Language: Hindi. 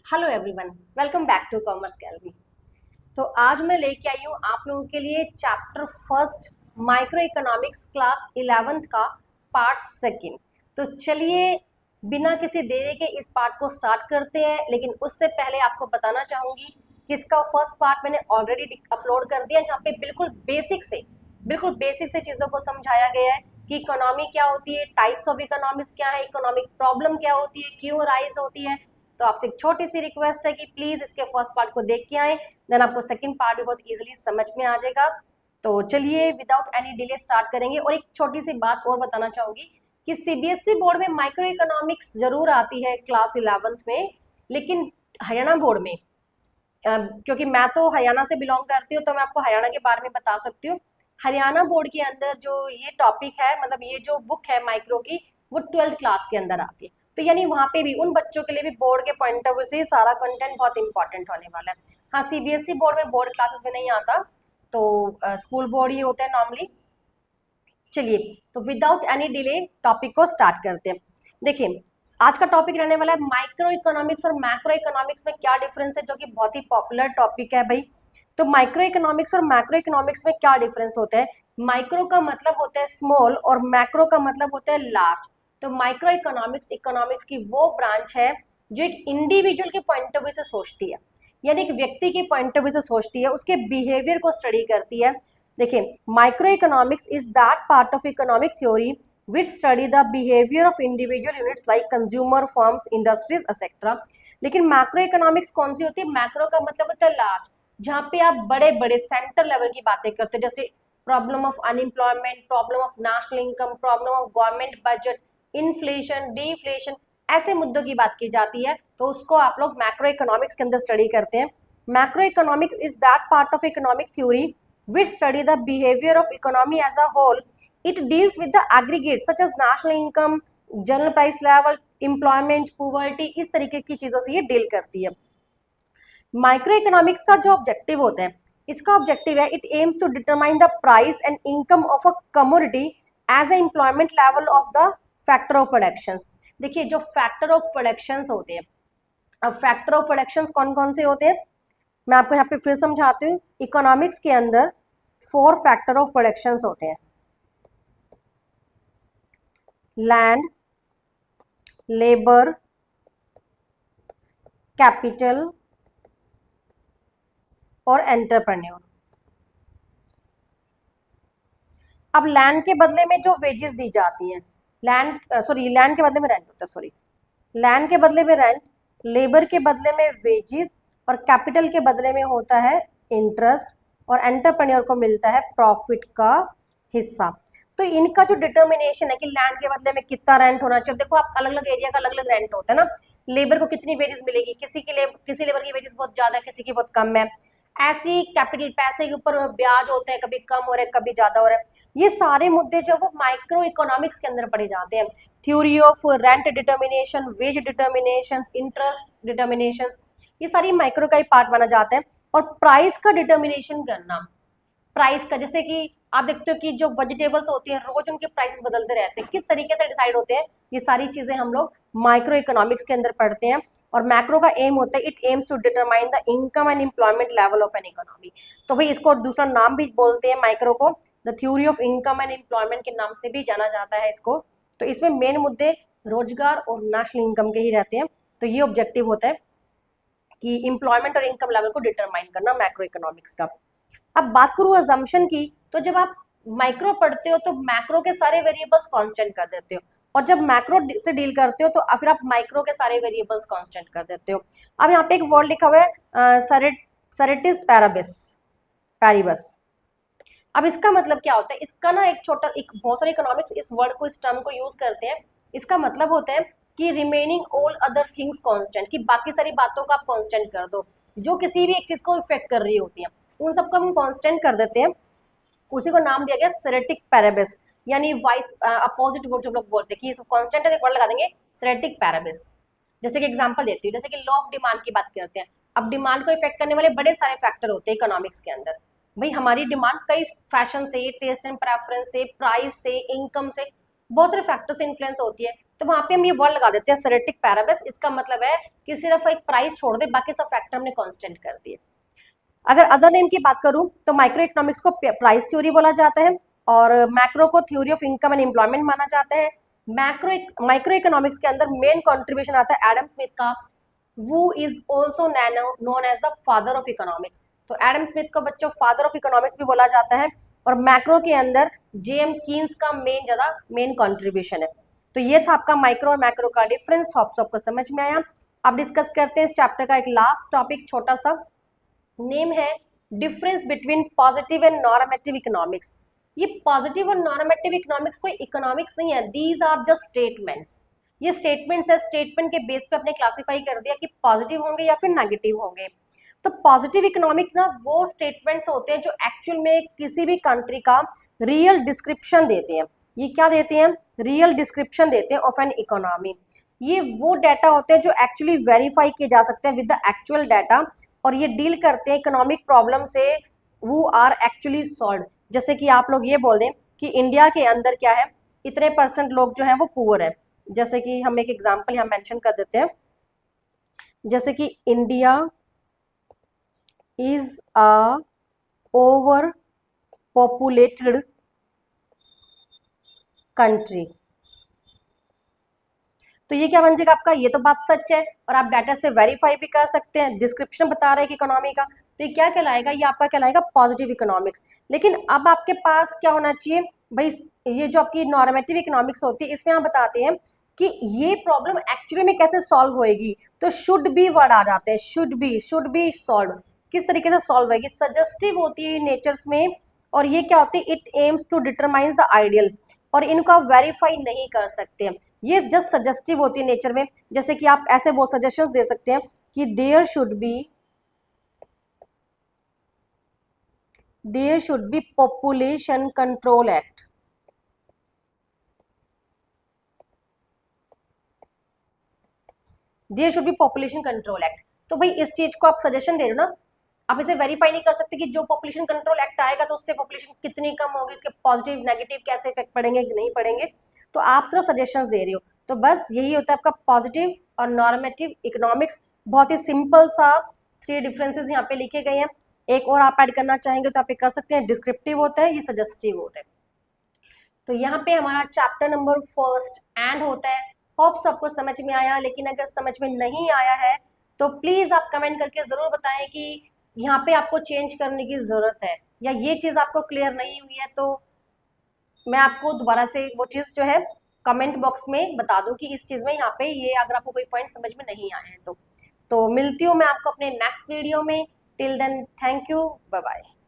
Hello everyone, welcome back to commerce gallery. तो आज मैं लेके आई हूँ आप लोगों के लिए chapter first micro economics class 11th का पार्ट सेकंड। तो चलिए बिना किसी देरी के इस पार्ट को स्टार्ट करते हैं, लेकिन उससे पहले आपको बताना चाहूंगी कि इसका फर्स्ट पार्ट मैंने ऑलरेडी अपलोड कर दिया, जहाँ पे बिल्कुल बेसिक से चीज़ों को समझाया गया है कि इकोनॉमी क्या होती है, टाइप्स ऑफ इकोनॉमिक्स क्या है, इकोनॉमिक प्रॉब्लम क्या होती है, क्यों राइज होती है। तो आपसे एक छोटी सी रिक्वेस्ट है कि प्लीज इसके फर्स्ट पार्ट को देख के आए, देन आपको सेकंड पार्ट भी बहुत इजीली समझ में आ जाएगा। तो चलिए विदाउट एनी डिले स्टार्ट करेंगे। और एक छोटी सी बात और बताना चाहूंगी कि सीबीएसई बोर्ड में माइक्रो इकोनॉमिक्स जरूर आती है क्लास 11th में, लेकिन हरियाणा बोर्ड में क्योंकि मैं तो हरियाणा से बिलोंग करती हूँ, तो मैं आपको हरियाणा के बारे में बता सकती हूँ। हरियाणा बोर्ड के अंदर जो ये टॉपिक है, मतलब ये जो बुक है माइक्रो की, वो 12th क्लास के अंदर आती है। तो यानी वहाँ पे भी उन बच्चों के लिए भी बोर्ड के पॉइंट ऑफ व्यू से सारा कंटेंट बहुत इंपॉर्टेंट होने वाला है। हाँ, सीबीएसई बोर्ड में बोर्ड क्लासेस में नहीं आता, तो स्कूल बोर्ड ही होते हैं नॉर्मली। चलिए तो विदाउट एनी डिले टॉपिक को स्टार्ट करते हैं। देखिए आज का टॉपिक रहने वाला है माइक्रो इकोनॉमिक्स और मैक्रो इकोनॉमिक्स में क्या डिफरेंस है, जो कि बहुत ही पॉपुलर टॉपिक है भाई। तो माइक्रो इकोनॉमिक्स और मैक्रो इकोनॉमिक्स में क्या डिफरेंस होता है? माइक्रो का मतलब होता है स्मॉल और मैक्रो का मतलब होता है लार्ज। तो माइक्रो इकोनॉमिक्स इकोनॉमिक्स की वो ब्रांच है जो एक इंडिविजुअल के पॉइंट ऑफ व्यू से सोचती है, यानी एक व्यक्ति के पॉइंट ऑफ व्यू से सोचती है, उसके बिहेवियर को स्टडी करती है। देखिए micro economics is that part of economic theory which study the behavior of individual units like consumer firms industries etc। लेकिन मैक्रो इकोनॉमिक्स कौन सी होती है? मैक्रो का मतलब होता है लार्ज, जहाँ पे आप बड़े बड़े सेंटर लेवल की बातें करते हो, जैसे problem of unemployment, problem of national income, problem of government budget, inflation, deflation, ऐसे मुद्दों की बात की जाती है। तो उसको आप लोग मैक्रो इकोनॉमिक्स के अंदर स्टडी करते हैं। Macro economics is that part of economic theory which study the behavior of economy as a whole। It deals with the aggregates such as national income, general price level, employment, poverty, इस तरीके की चीजों से ये डील करती है। माइक्रो इकोनॉमिक्स का जो ऑब्जेक्टिव होता है, इसका ऑब्जेक्टिव है it aims to determine the price and income of a commodity as a employment level of the factor of production. देखिए जो फैक्टर ऑफ प्रोडक्शन होते हैं, अब फैक्टर ऑफ प्रोडक्शन कौन कौन से होते हैं मैं आपको यहाँ पे फिर समझाती हूँ। इकोनॉमिक्स के अंदर 4 फैक्टर ऑफ प्रोडक्शन होते हैं: लैंड, लेबर, कैपिटल और एंटरप्रेन्योर। अब लैंड के बदले में जो वेजेस दी जाती हैं, लैंड के बदले में रेंट होता है, लैंड के बदले में रेंट, लेबर के बदले में वेजेस और कैपिटल के बदले में होता है इंटरेस्ट, और एंटरप्रेन्योर को मिलता है प्रॉफिट का हिस्सा। तो इनका जो डिटर्मिनेशन है कि लैंड के बदले में कितना रेंट होना चाहिए, देखो आप अलग अलग एरिया का अलग अलग रेंट होता है ना। लेबर को कितनी वेजेस मिलेगी, किसी लेबर की वेजेस बहुत ज्यादा है, किसी की बहुत कम है। ऐसी कैपिटल पैसे के ऊपर ब्याज होते हैं, कभी कम हो रहे हैं कभी ज्यादा हो रहे हैं। ये सारे मुद्दे जो वो माइक्रो इकोनॉमिक्स के अंदर पढ़े जाते हैं। Theory of rent determination, wage determination, interest determination, ये सारी माइक्रो का ही पार्ट माना जाता है। और प्राइस का डिटर्मिनेशन करना, प्राइस का जैसे कि आप देखते हो कि जो वेजिटेबल्स होती हैं रोज उनके प्राइसेस बदलते रहते हैं, किस तरीके से डिसाइड होते हैं, ये सारी चीजें हम लोग माइक्रो इकोनॉमिक्स के अंदर पढ़ते हैं। और मैक्रो का एम होता है it aims to determine the income and employment level of an economy. तो भाई इसको दूसरा नाम भी बोलते हैं माइक्रो को, the theory of income and employment के नाम से भी जाना जाता है इसको। तो इसमें मेन मुद्दे रोजगार और नेशनल इनकम के ही रहते हैं। तो ये ऑब्जेक्टिव होता है कि एम्प्लॉयमेंट और इनकम लेवल को डिटरमाइन करना मैक्रो इकोनॉमिक्स का। अब बात करूँ अजम्पशन की, तो जब आप माइक्रो पढ़ते हो तो मैक्रो के सारे वेरिएबल्स कांस्टेंट कर देते हो, और जब मैक्रो से डील करते हो तो फिर आप माइक्रो के सारे वेरिएबल्स कांस्टेंट कर देते हो। अब यहाँ पे एक वर्ड लिखा हुआ है सेरेटिस पैरिबस। अब इसका मतलब क्या होता है? इसका ना एक बहुत सारे इकोनॉमिक्स इस वर्ड को, इस टर्म को यूज करते हैं। इसका मतलब होता है कि remaining all other things constant, कि बाकी सारी बातों को आप कांस्टेंट कर दो जो किसी भी एक चीज को इफेक्ट कर रही होती है, उन सबको हम कांस्टेंट कर देते हैं। उसी को नाम दिया गया सेरेटिक पैराबिस, यानी वाइस अपोजिट वर्ड जो लोग बोलते हैं कि ये कांस्टेंट है, एक वर्ड लगा देंगे सेरेटिक पैराबिस। जैसे कि एग्जांपल देती हूँ, जैसे कि लॉ ऑफ डिमांड की बात करते हैं। अब डिमांड को इफेक्ट करने वाले बड़े सारे फैक्टर होते हैं इकोनॉमिक्स के अंदर। भाई हमारी डिमांड कई फैशन से, टेस्ट एंड प्रेफरेंस से, प्राइस से, इनकम से, बहुत सारे फैक्टर से इन्फ्लुएंस होती है। तो वहां पे हम ये वर्ड लगा देते हैं सेरेटिक पैराबस। इसका मतलब है कि सिर्फ एक प्राइस छोड़ दे, बाकी सब फैक्टर हमने कांस्टेंट कर दिए। अगर अदर नेम की बात करूं तो माइक्रो इकोनॉमिक्स को प्राइस थ्योरी बोला जाता है और मैक्रो को theory of income and employment माना जाता है। माइक्रो इकोनॉमिक्स के अंदर मेन कंट्रीब्यूशन आता है एडम स्मिथ का, वो is also known as the father of economics. तो एडम स्मिथ को बच्चों फादर ऑफ इकोनॉमिक्स भी बोला जाता है। और मैक्रो के अंदर जेएम कीन्स का मेन कंट्रीब्यूशन है। तो ये था आपका माइक्रो और मैक्रो का डिफरेंस। होप सबको समझ में आया। अब डिस्कस करते हैं इस चैप्टर का एक लास्ट टॉपिक, छोटा सा नेम है difference between positive and normative economics. ये पॉजिटिव और नॉर्मेटिव इकोनॉमिक्स कोई इकोनॉमिक्स नहीं है, दीज आर जस्ट स्टेटमेंट्स। ये स्टेटमेंट्स है, स्टेटमेंट के बेस पे अपने क्लासिफाई कर दिया कि पॉजिटिव होंगे या फिर नेगेटिव होंगे। तो पॉजिटिव इकोनॉमिक ना वो स्टेटमेंट्स होते हैं जो एक्चुअल में किसी भी कंट्री का रियल डिस्क्रिप्शन देते हैं। ये क्या देते हैं? रियल डिस्क्रिप्शन देते हैं ऑफ एन इकोनॉमी। ये वो डाटा होते हैं जो एक्चुअली वेरीफाई किए जा सकते हैं विद द एक्चुअल डाटा, और ये डील करते हैं इकोनॉमिक प्रॉब्लम से वो आर एक्चुअली सॉल्व। जैसे कि आप लोग ये बोल दें कि इंडिया के अंदर क्या है, इतने % लोग जो है वो पुअर है। जैसे कि हम एक एग्जांपल यहाँ मेंशन कर देते हैं, जैसे कि India is a over populated country. तो ये क्या बन जाएगा आपका? ये तो बात सच है और आप डाटा से वेरीफाई भी कर सकते हैं, डिस्क्रिप्शन बता रहे हैं कि इकोनॉमी का, तो ये क्या कहलाएगा? ये आपका कहलाएगा पॉजिटिव इकोनॉमिक्स। लेकिन अब आपके पास क्या होना चाहिए भाई, ये जो आपकी नॉर्मेटिव इकोनॉमिक्स होती है इसमें हम बताते हैं कि ये प्रॉब्लम एक्चुअली में कैसे सॉल्व होएगी। तो शुड बी वर्ड आ जाते हैं, शुड बी सॉल्व। किस तरीके से सॉल्व होएगी? सजेस्टिव होती है नेचर्स में, और ये क्या होती है? It aims to determine the ideals, और इनको आप वेरीफाई नहीं कर सकते हैं। ये जस्ट सजेस्टिव होती है नेचर में। जैसे कि आप ऐसे बहुत सजेशंस दे सकते हैं कि there should be population control act. There should be population control act. तो भाई इस चीज को आप सजेशन दे रहे हो ना, आप इसे वेरीफाई नहीं कर सकते कि जो पॉपुलेशन कंट्रोल एक्ट आएगा तो उससे पॉपुलेशन कितनी कम होगी, इसके पॉजिटिव नेगेटिव कैसे इफेक्ट पड़ेंगे कि नहीं पड़ेंगे। तो आप सिर्फ सजेशंस दे रहे हो। तो बस यही होता है आपका पॉजिटिव और नॉर्मेटिव इकोनॉमिक्स। बहुत ही सिंपल सा 3 डिफरेंसेस यहाँ पे लिखे गए हैं। एक और आप ऐड करना चाहेंगे तो आप ये कर सकते हैं, डिस्क्रिप्टिव होता है, ये सजेस्टिव होता है। तो यहाँ पे हमारा चैप्टर नंबर 1 एंड होता है। होप सबको समझ में आया, लेकिन अगर समझ में नहीं आया है तो प्लीज आप कमेंट करके जरूर बताएं कि यहाँ पे आपको चेंज करने की जरूरत है, या ये चीज आपको क्लियर नहीं हुई है, तो मैं आपको दोबारा से वो चीज जो है कमेंट बॉक्स में बता दूं कि इस चीज में यहाँ पे ये अगर आपको कोई पॉइंट समझ में नहीं आए हैं तो मिलती हूँ मैं आपको अपने नेक्स्ट वीडियो में। Till then thank you, bye bye.